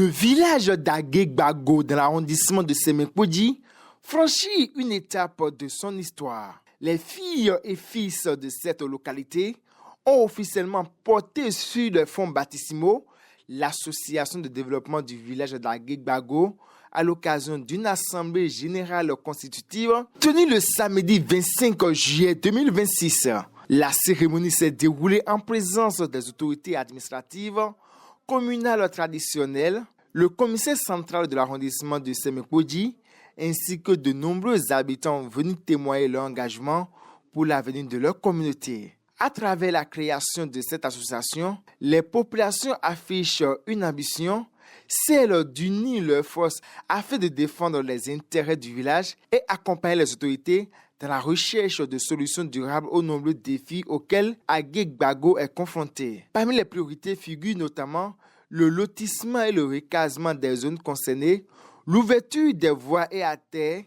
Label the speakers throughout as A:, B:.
A: village d'Agué-Gbago dans l'arrondissement de Sémékodi franchit une étape de son histoire. Les filles et fils de cette localité ont officiellement porté sur le fonds baptismaux l'association de développement du village d'Agué-Gbago à l'occasion d'une assemblée générale constitutive tenue le samedi 25 juillet 2026. La cérémonie s'est déroulée en présence des autorités administratives, communales traditionnelles, le commissaire central de l'arrondissement de Sémékodi, ainsi que de nombreux habitants venus témoigner leur engagement pour l'avenir de leur communauté. À travers la création de cette association, les populations affichent une ambition, celle d'unir leurs forces afin de défendre les intérêts du village et accompagner les autorités dans la recherche de solutions durables aux nombreux défis auxquels Agué-Gbago est confronté. Parmi les priorités figurent notamment le lotissement et le recasement des zones concernées, l'ouverture des voies et artères,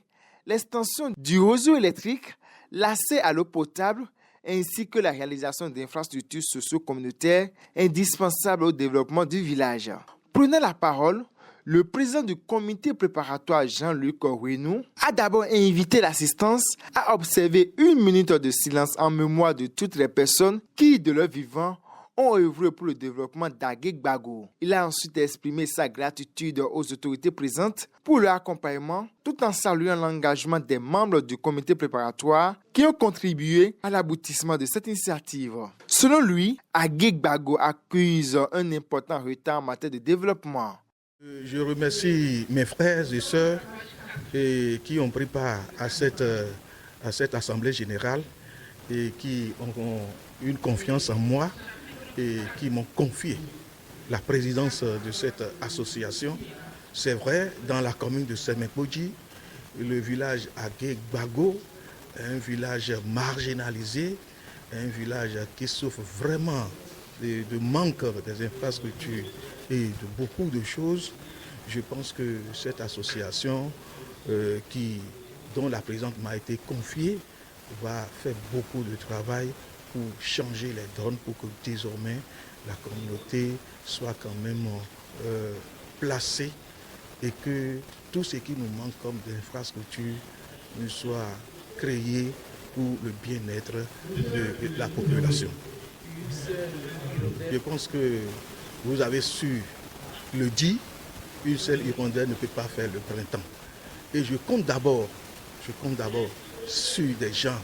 A: l'extension du réseau électrique, l'accès à l'eau potable, ainsi que la réalisation d'infrastructures socio-communautaires indispensables au développement du village. Prenant la parole, le président du comité préparatoire Jean-Luc Renou a d'abord invité l'assistance à observer une minute de silence en mémoire de toutes les personnes qui, de leur vivant, ont œuvré pour le développement d'Agué-Gbago. Il a ensuite exprimé sa gratitude aux autorités présentes pour leur accompagnement, tout en saluant l'engagement des membres du comité préparatoire qui ont contribué à l'aboutissement de cette initiative. Selon lui, Agué-Gbago accuse un important retard en matière de développement.
B: Je remercie mes frères et sœurs qui ont pris part à cette assemblée générale et qui ont une confiance en moi et qui m'ont confié la présidence de cette association. C'est vrai, dans la commune de Sémékodi, le village Agué-Gbago est un village marginalisé, un village qui souffre vraiment de manque des infrastructures et de beaucoup de choses. Je pense que cette association dont la présidente m'a été confiée va faire beaucoup de travail pour changer les donnes, pour que désormais la communauté soit quand même placée et que tout ce qui nous manque comme d'infrastructures nous soit créé pour le bien-être de la population. Je pense que vous avez su le dire, une seule hirondelle ne peut pas faire le printemps. Et je compte d'abord sur des gens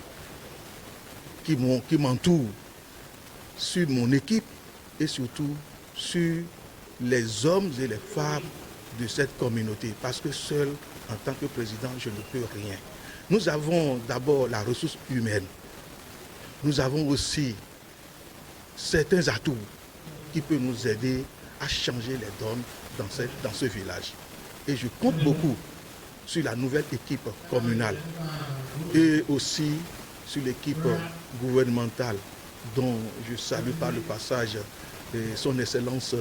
B: qui m'entourent, sur mon équipe et surtout sur les hommes et les femmes de cette communauté. Parce que seul, en tant que président, je ne peux rien. Nous avons d'abord la ressource humaine. Nous avons aussi certains atouts qui peuvent nous aider à changer les donnes dans ce village. Et je compte beaucoup sur la nouvelle équipe communale et aussi sur l'équipe gouvernementale dont je salue par le passage son Excellence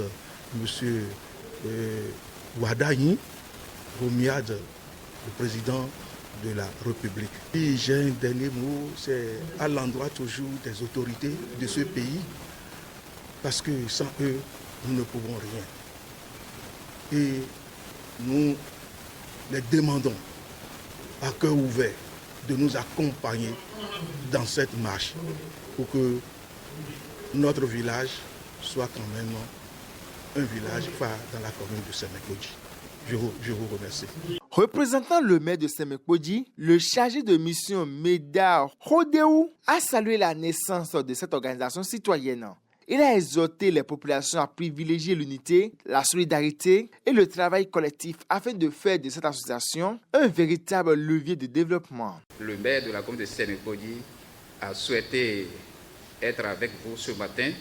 B: M. Wadayi Romiad, le président de la République. Et j'ai un dernier mot, c'est à l'endroit toujours des autorités de ce pays, parce que sans eux, nous ne pouvons rien. Et nous les demandons à cœur ouvert de nous accompagner dans cette marche pour que notre village soit quand même un village phare dans la commune de Sémékodi. Je vous remercie.
A: Représentant le maire de Sémékodi, le chargé de mission Médard Rodéou a salué la naissance de cette organisation citoyenne. Il a exhorté les populations à privilégier l'unité, la solidarité et le travail collectif afin de faire de cette association un véritable levier de développement.
C: Le maire de la commune de Sémékodi a souhaité être avec vous ce matin,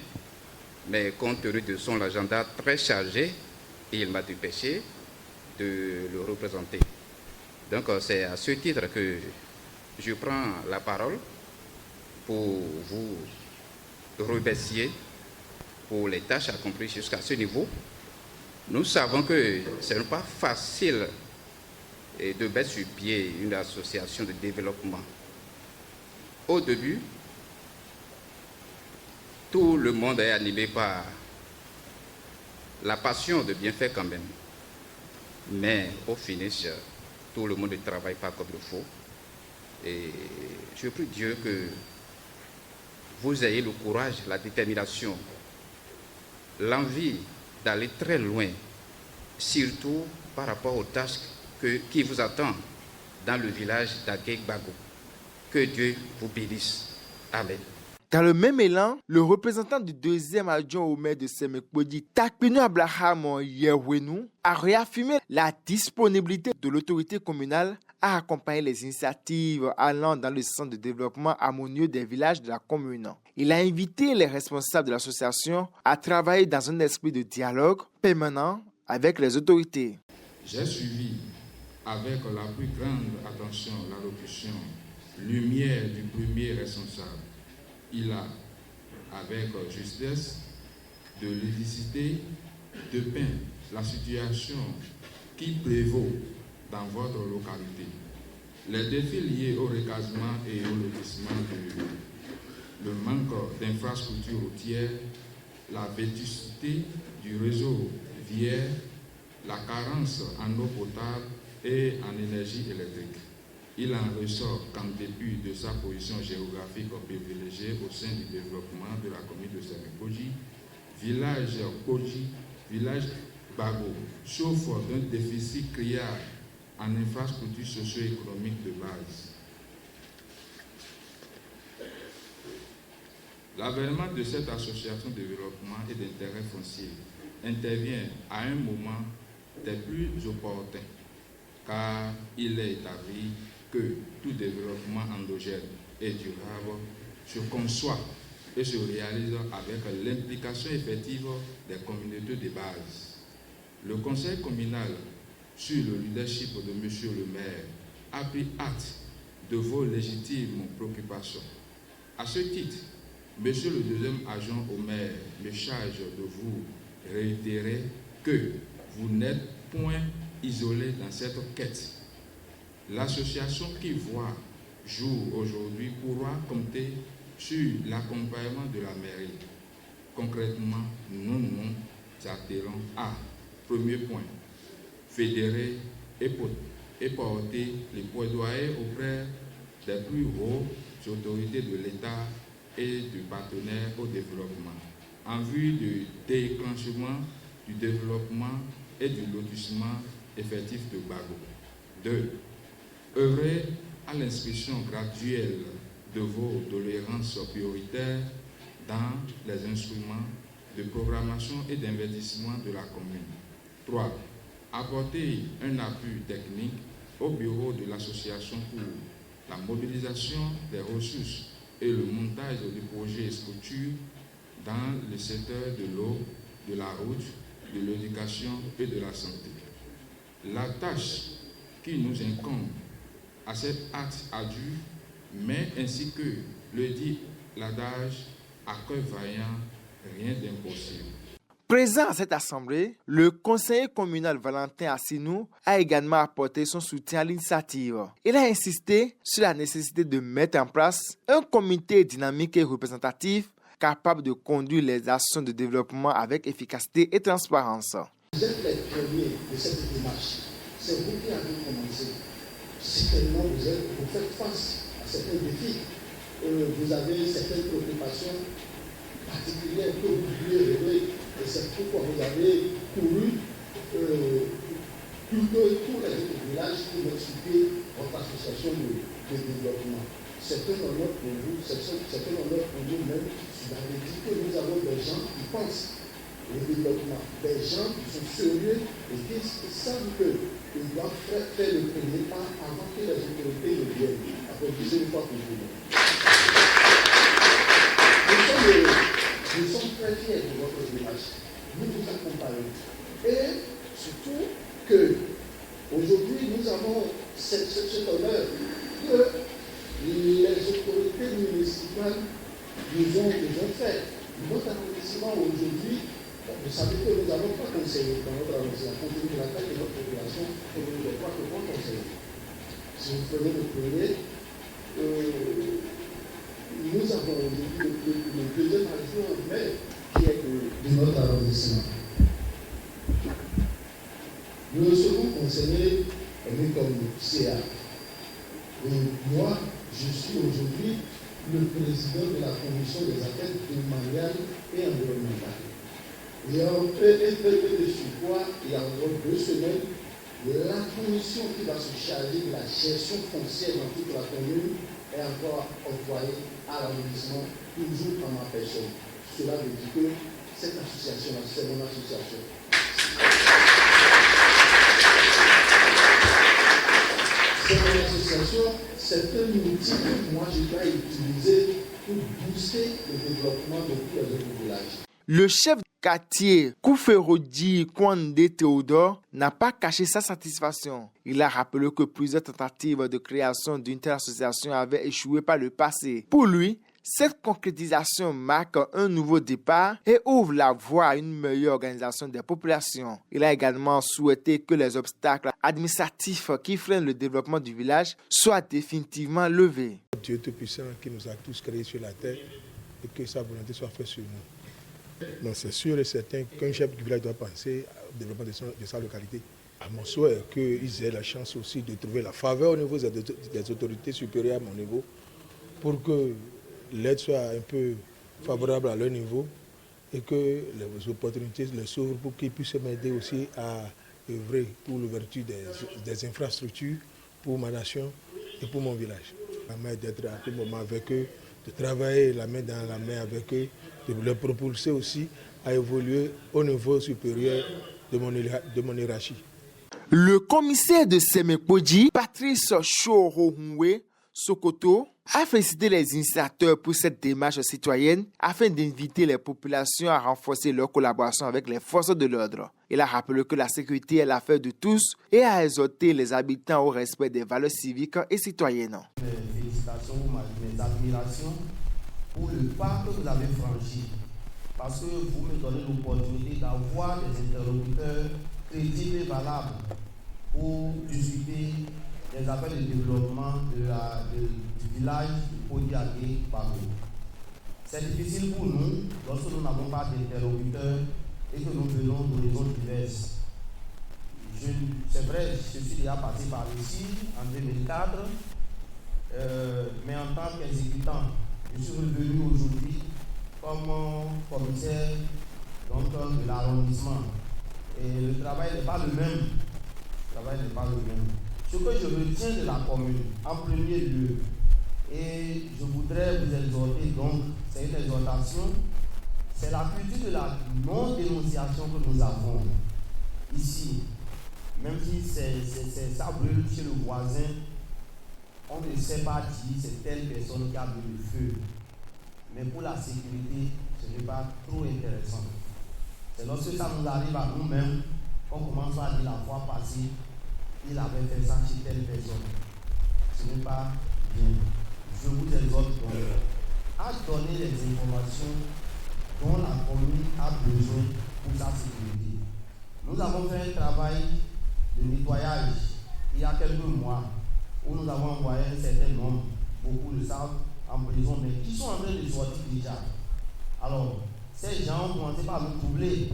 C: mais compte tenu de son agenda très chargé, il m'a dépêché de le représenter. Donc c'est à ce titre que je prends la parole pour vous remercier pour les tâches accomplies jusqu'à ce niveau. Nous savons que ce n'est pas facile de mettre sur pied une association de développement. Au début, tout le monde est animé par la passion de bien faire quand même. mais au finish, tout le monde ne travaille pas comme il faut. Et je prie Dieu que vous ayez le courage, la détermination, l'envie d'aller très loin, surtout par rapport aux tâches qui vous attendent dans le village d'Agué-Bago. Que Dieu vous bénisse. Amen.
A: Dans le même élan, le représentant du deuxième adjoint au maire de Semekpodi, Takpinu Abraham Yewenu, a réaffirmé la disponibilité de l'autorité communale à accompagner les initiatives allant dans le sens de développement harmonieux des villages de la commune. Il a invité les responsables de l'association à travailler dans un esprit de dialogue permanent avec les autorités.
D: J'ai suivi avec la plus grande attention l'allocution lumière du premier responsable. Il a, avec justesse, de lucidité, dépeint la situation qui prévaut dans votre localité. Les défis liés au recasement et au lotissement, le manque d'infrastructures routières, la vétusté du réseau viaire, la carence en eau potable et en énergie électrique. Il en ressort qu'en dépit de sa position géographique privilégiée au sein du développement de la commune de Semekpodi, village Koji, village Bago, souffre d'un déficit criard en infrastructures socio-économiques de base. L'avènement de cette association de développement et d'intérêt foncier intervient à un moment des plus opportuns, car il est établi que tout développement endogène et durable se conçoit et se réalise avec l'implication effective des communautés de base. Le conseil communal, sur le leadership de M. le maire, a pris acte de vos légitimes préoccupations. À ce titre, M. le deuxième agent au maire me charge de vous réitérer que vous n'êtes point isolé dans cette quête. L'association qui voit jour aujourd'hui pourra compter sur l'accompagnement de la mairie. Concrètement, nous nous attelons à, premier point, fédérer et porter les plaidoyers auprès des plus hautes autorités de l'État et du partenaire au développement, en vue du déclenchement du développement et du lotissement effectif de Bago. 2. Œuvrer à l'inscription graduelle de vos doléances prioritaires dans les instruments de programmation et d'investissement de la commune. 3. Apporter un appui technique au bureau de l'association pour la mobilisation des ressources et le montage du projet et structure dans le secteur de l'eau, de la route, de l'éducation et de la santé. La tâche qui nous incombe à cet acte ardu, mais ainsi que le dit l'adage, à cœur vaillant, rien d'impossible.
A: Présent à cette assemblée, le conseiller communal Valentin Assinou a également apporté son soutien à l'initiative. Il a insisté sur la nécessité de mettre en place un comité dynamique et représentatif capable de conduire les actions de développement avec efficacité et transparence.
E: Vous êtes les premiers de cette démarche. C'est vous qui avez commencé. Certainement, vous faites face à certains défis. Vous avez certaines préoccupations particulières que vous devez régler. Et c'est pourquoi vous avez couru plutôt tous les autres villages pour expliquer votre association de développement. C'est un honneur pour vous, c'est un honneur pour nous-mêmes. Vous avez dit que nous avons des gens qui pensent au développement, des gens qui sont sérieux et qui savent qu'ils doivent faire le premier pas avant que les autorités ne viennent. Applaudissez une fois pour vous. Nous sommes très fiers de votre démarche. Nous vous accompagnons. Et surtout que aujourd'hui nous avons cet honneur que les autorités municipales nous ont fait. Notre arrondissement aujourd'hui, vous savez que nous n'avons pas conseillé dans notre arrondissement, compte tenu de la taille de notre population, et nous ne pas que bon conseiller. Si vous prenez le premier, nous avons le deuxième adjoint maire qui est de notre arrondissement. Nous serons concernés comme CA. Et moi, je suis aujourd'hui le président de la commission des affaires domaniales et environnementales. Et en fait, de surcroît, il y a encore 2 semaines, la commission qui va se charger de la gestion foncière dans toute la commune est encore envoyée à l'arrondissement, toujours en ma personne. Cela veut dire que cette association-là, c'est mon association. C'est mon association, c'est un outil que moi je dois utiliser pour booster le développement de tous les autres villages.
A: Le chef quartier Kouferodi Kwande Théodore n'a pas caché sa satisfaction. Il a rappelé que plusieurs tentatives de création d'une telle association avaient échoué par le passé. Pour lui, cette concrétisation marque un nouveau départ et ouvre la voie à une meilleure organisation des populations. Il a également souhaité que les obstacles administratifs qui freinent le développement du village soient définitivement levés.
F: Dieu Tout-Puissant qui nous a tous créés sur la terre et que sa volonté soit faite sur nous. Donc c'est sûr et certain qu'un chef du village doit penser au développement de sa localité. À mon souhait qu'ils aient la chance aussi de trouver la faveur au niveau des autorités supérieures à mon niveau pour que l'aide soit un peu favorable à leur niveau et que les opportunités les s'ouvrent pour qu'ils puissent m'aider aussi à œuvrer pour l'ouverture des infrastructures pour ma nation et pour mon village. Permettre d'être à tout moment avec eux, de travailler la main dans la main avec eux, de les propulser aussi à évoluer au niveau supérieur de mon hiérarchie.
A: Le commissaire de Semekpodji, Patrice Chorohunwe Sokoto, a félicité les initiateurs pour cette démarche citoyenne afin d'inviter les populations à renforcer leur collaboration avec les forces de l'ordre. Il a rappelé que la sécurité est l'affaire de tous et a exhorté les habitants au respect des valeurs civiques et citoyennes.
G: Mes félicitations, mes admirations pour le pas que vous avez franchi, parce que vous me donnez l'opportunité d'avoir des interlocuteurs crédibles et valables pour discuter des affaires de développement du village de Podiaké-Bago. C'est difficile pour nous lorsque nous n'avons pas d'interlocuteurs et que nous venons d'horizons diverses. C'est vrai, je suis déjà passé par ici en 2004, mais en tant qu'exécutant, je suis revenu aujourd'hui comme commissaire de l'arrondissement. Et le travail n'est pas le même. Ce que je retiens de la commune, en premier lieu, et je voudrais vous exhorter, donc, c'est une exhortation, c'est la culture de la non-dénonciation que nous avons ici. Même si ça brûle chez le voisin, on ne sait pas dire c'est telle personne qui a bu le feu. Mais pour la sécurité, ce n'est pas trop intéressant. C'est lorsque ça nous arrive à nous-mêmes qu'on commence à dire la fois passée, il avait fait ça chez telle personne. Ce n'est pas bien. Je vous exhorte donc à donner les informations dont la commune a besoin pour sa sécurité. Nous avons fait un travail de nettoyage il y a quelques mois où nous avons envoyé un certain nombre, beaucoup le savent, en prison, mais qui sont en train de sortir déjà. Alors, ces gens ont commencé par nous troubler.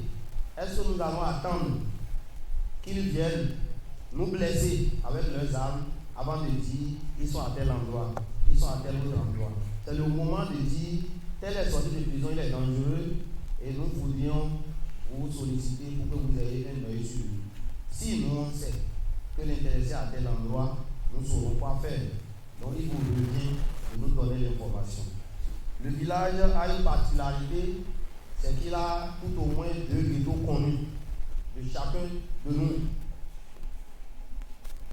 G: Est-ce que nous allons attendre qu'ils viennent nous blesser avec leurs armes avant de dire ils sont à tel endroit, ils sont à tel autre endroit? C'est le moment de dire tel est sorti de prison, il est dangereux et nous voudrions vous solliciter pour que vous ayez un œil sur lui. Si nous on sait que l'intéressé est à tel endroit, nous saurons quoi faire. Donc il vous revient de nous donner l'information. Le village a une particularité, c'est qu'il a tout au moins 2 ghettos connus de chacun de nous.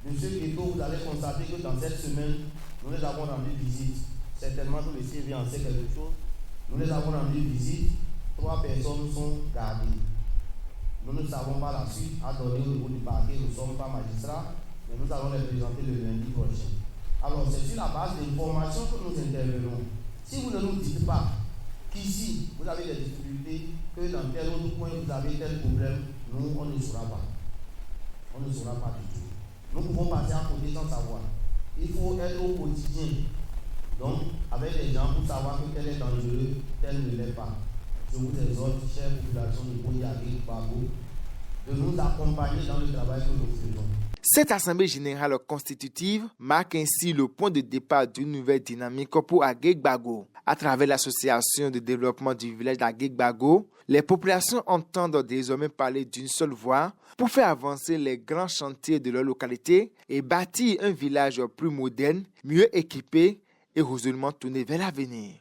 G: De ce ghetto, vous allez constater que dans cette semaine, nous les avons rendu visite. Certainement que le CV en sait quelque chose. Nous les avons rendu visite. 3 personnes sont gardées. Nous ne savons pas la suite à donner au niveau du parquet. Nous ne sommes pas magistrats, mais nous allons les présenter le lundi prochain. Alors, c'est sur la base d'informations que nous intervenons. Si vous ne nous dites pas qu'ici, vous avez des difficultés, que dans tel autre coin, vous avez tel problème, nous, on ne saura pas. On ne saura pas du tout. Nous pouvons passer à côté sans savoir. Il faut être au quotidien. Donc, avec les gens pour savoir que tel est dangereux, tel ne l'est pas. Je vous exhorte, chère population de Podiaké-Bago, de nous accompagner dans le travail que nous faisons.
A: Cette assemblée générale constitutive marque ainsi le point de départ d'une nouvelle dynamique pour Agué-Gbago. À travers l'association de développement du village d'Agué-Gbago, les populations entendent désormais parler d'une seule voix pour faire avancer les grands chantiers de leur localité et bâtir un village plus moderne, mieux équipé et résolument tourné vers l'avenir.